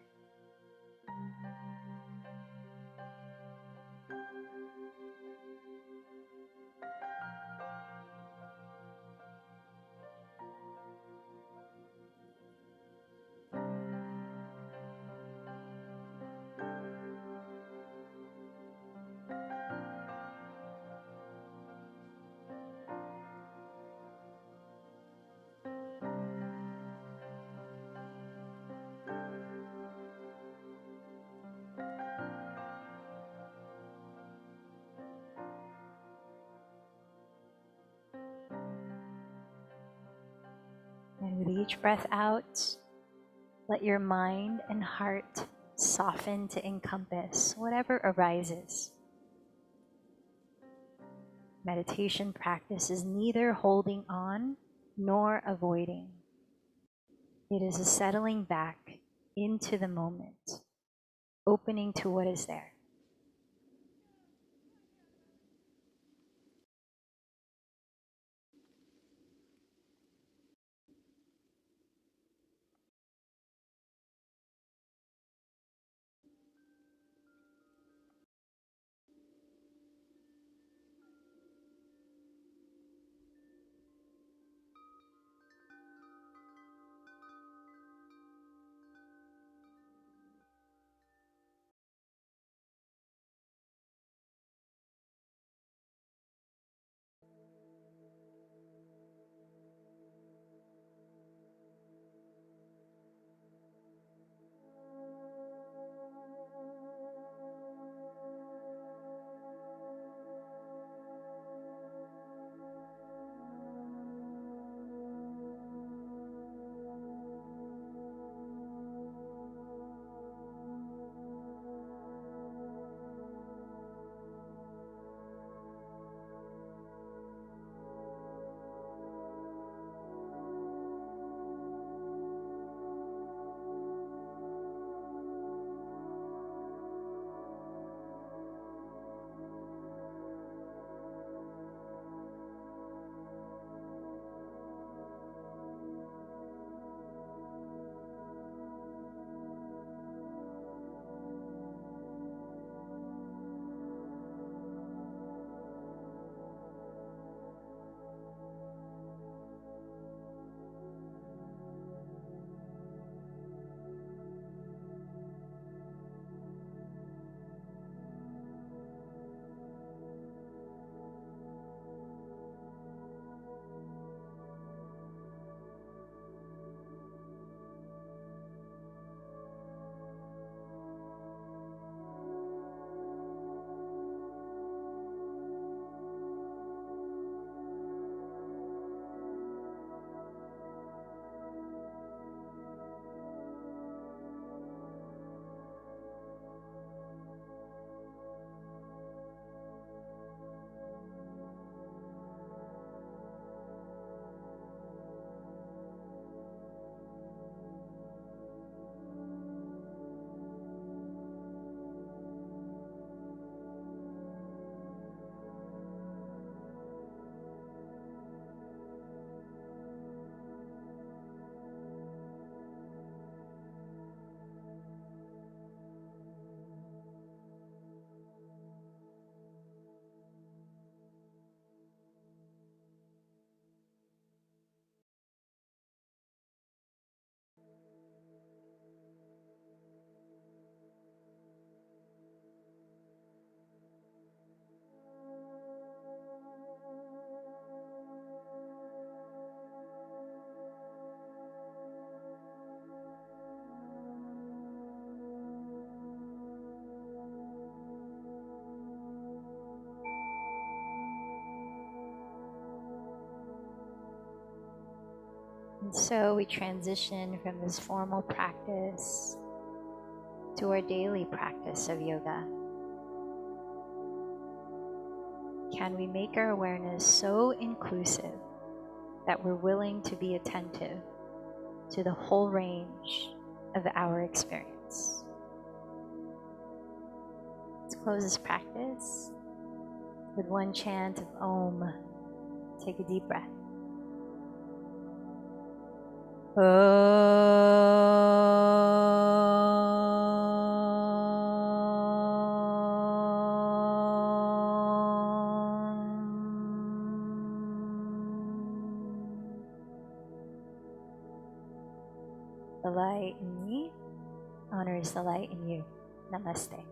And with each breath out, let your mind and heart soften to encompass whatever arises. Meditation practice is neither holding on nor avoiding. It is a settling back into the moment, opening to what is there. So we transition from this formal practice to our daily practice of yoga. Can we make our awareness so inclusive that we're willing to be attentive to the whole range of our experience? Let's close this practice with one chant of Om. Take a deep breath. The light in me honors the light in you. Namaste.